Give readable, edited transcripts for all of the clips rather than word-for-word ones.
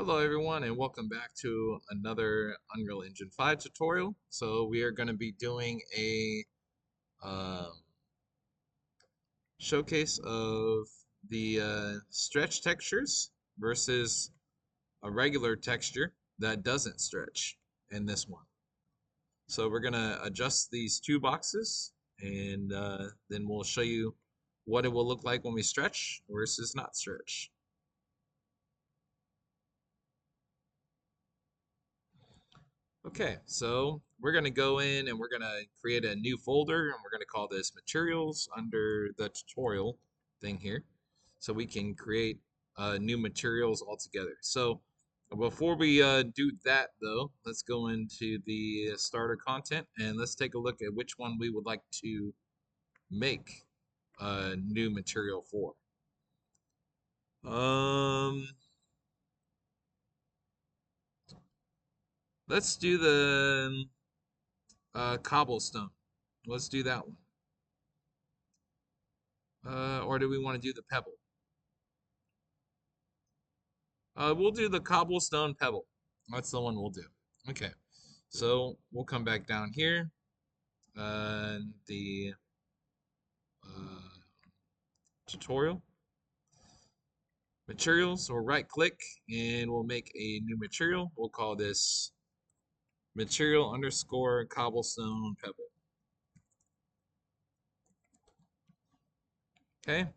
Hello everyone and welcome back to another Unreal Engine 5 tutorial. So we are going to be doing a um, showcase of the stretch textures versus a regular texture that doesn't stretch in this one. So we're going to adjust these two boxes and then we'll show you what it will look like when we stretch versus not stretch. Okay, so we're going to go in and we're going to create a new folder and we're going to call this materials under the tutorial thing here. So we can create new materials altogether. So before we do that though, let's go into the starter content and let's take a look at which one we would like to make a new material for. Um, let's do the cobblestone. Let's do that one. Or do we want to do the pebble? We'll do the cobblestone pebble. That's the one we'll do. Okay, so we'll come back down here. The uh, tutorial materials. So we'll right click and we'll make a new material. We'll call this material underscore cobblestone pebble. Okay.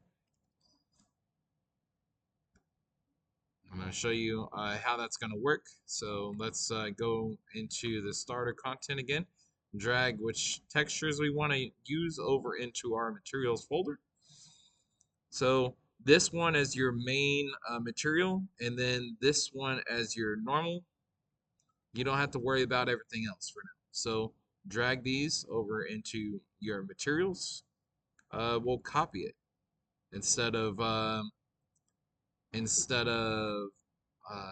I'm going to show you how that's going to work. So let's go into the starter content again. Drag which textures we want to use over into our materials folder. So this one as your main material, and then this one as your normal. You don't have to worry about everything else for now. So drag these over into your materials. We'll copy it instead of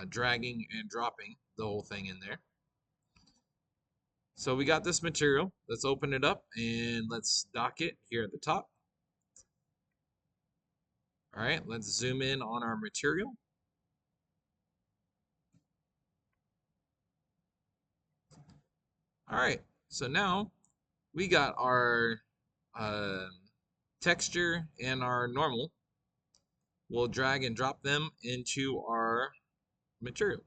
dragging and dropping the whole thing in there. So we got this material. Let's open it up and let's dock it here at the top. All right, let's zoom in on our material. All right, so now we got our uh, texture and our normal. We'll drag and drop them into our material.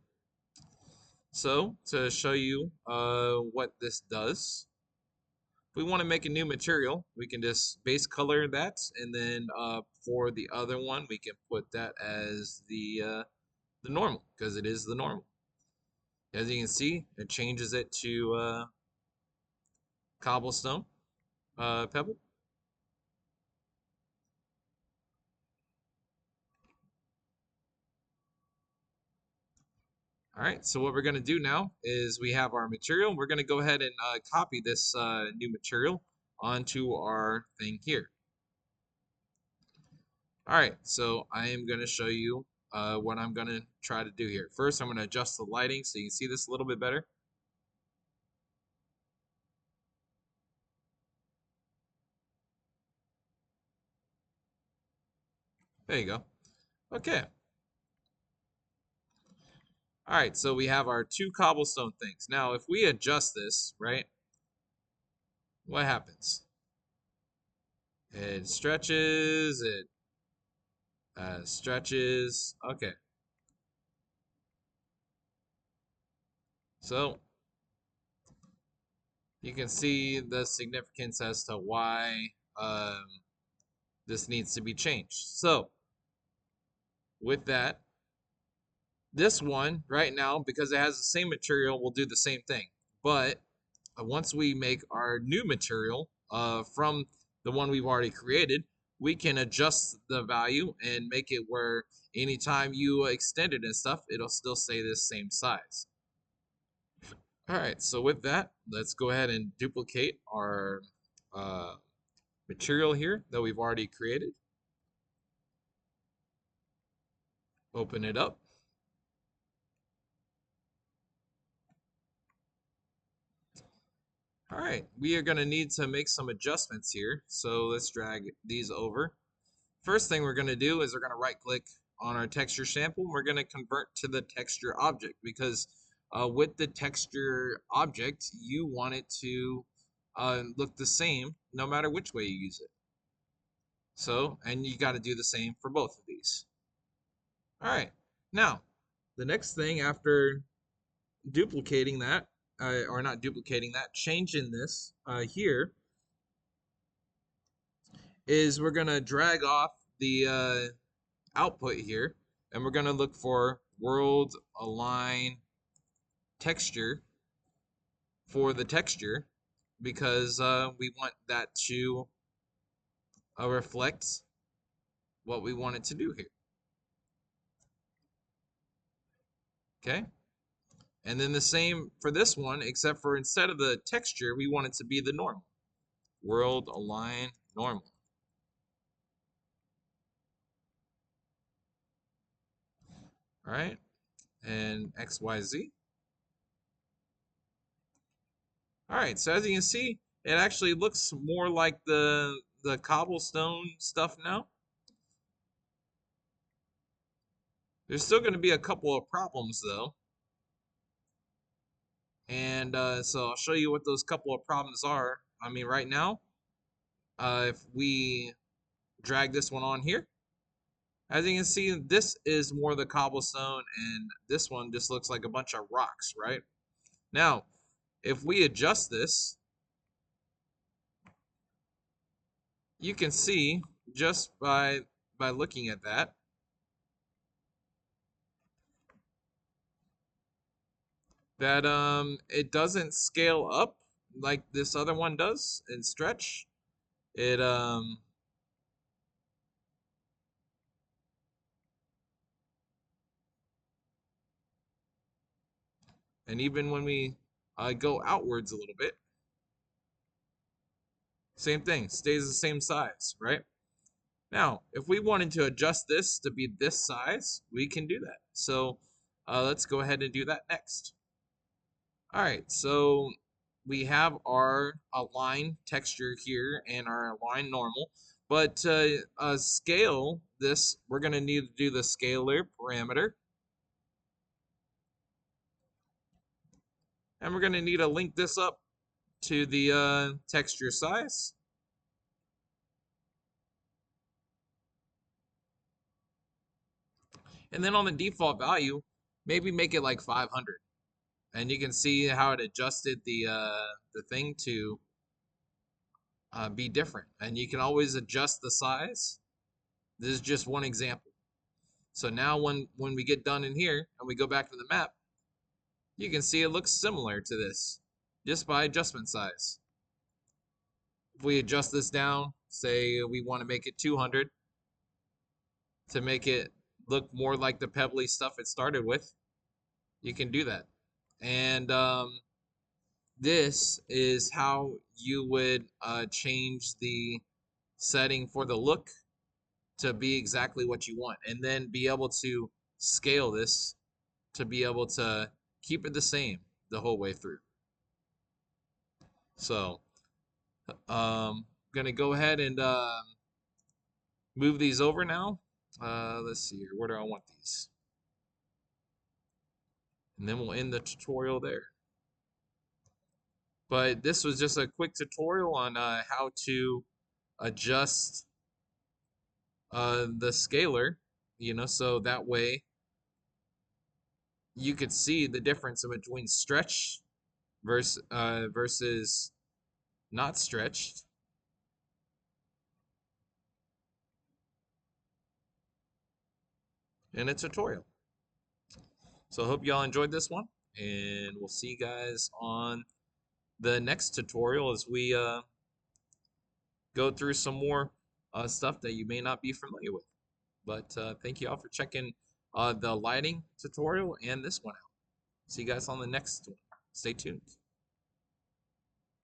So to show you what this does, if we want to make a new material, we can just base color that, and then for the other one, we can put that as the normal because it is the normal. As you can see, it changes it to cobblestone pebble. All right, so what we're going to do now is we have our material. We're going to go ahead and copy this new material onto our thing here. All right, so I am going to show you what I'm going to try to do here. First, I'm going to adjust the lighting so you can see this a little bit better. There you go. Okay. All right, so we have our two cobblestone things. Now, if we adjust this, right, what happens? It stretches, it stretches. Okay. So you can see the significance as to why this needs to be changed. So with that, this one right now, because it has the same material, will do the same thing. But once we make our new material from the one we've already created, we can adjust the value and make it where anytime you extend it and stuff, it'll still stay the same size. All right, so with that, let's go ahead and duplicate our material here that we've already created. Open it up. All right, we are going to need to make some adjustments here. So let's drag these over. First thing we're going to do is we're going to right click on our texture sample. We're going to convert to the texture object because with the texture object, you want it to look the same no matter which way you use it. So, and you got to do the same for both of these. All right. Now, the next thing after duplicating that, or not duplicating that, changing this here, is we're going to drag off the output here, and we're going to look for world align texture for the texture because we want that to reflect what we want it to do here. Okay. And then the same for this one, except for instead of the texture, we want it to be the normal. World align normal. All right. And XYZ. All right. So as you can see, it actually looks more like the cobblestone stuff now. There's still going to be a couple of problems though. And so I'll show you what those couple of problems are. I mean, right now, if we drag this one on here, as you can see, this is more the cobblestone, and this one just looks like a bunch of rocks, right? Now, if we adjust this, you can see just by looking at that, that it doesn't scale up like this other one does in stretch. It and even when we go outwards a little bit, same thing, stays the same size, right? Now, if we wanted to adjust this to be this size, we can do that. So let's go ahead and do that next. All right, so we have our align texture here and our align normal, but to scale this, we're going to need to do the scalar parameter. And we're going to need to link this up to the texture size. And then on the default value, maybe make it like 500. And you can see how it adjusted the thing to be different. And you can always adjust the size. This is just one example. So now when we get done in here and we go back to the map, you can see it looks similar to this just by adjustment size. If we adjust this down, say we want to make it 200 to make it look more like the pebbly stuff it started with, you can do that. And this is how you would change the setting for the look to be exactly what you want, and then be able to scale this to be able to keep it the same the whole way through. So gonna go ahead and move these over now. Let's see here, where do I want these? And then we'll end the tutorial there. But this was just a quick tutorial on how to adjust the scalar, so that way you could see the difference in between stretch versus not stretched. In a tutorial. So I hope y'all enjoyed this one, and we'll see you guys on the next tutorial as we go through some more stuff that you may not be familiar with. But thank you all for checking the lighting tutorial and this one out. See you guys on the next one. Stay tuned.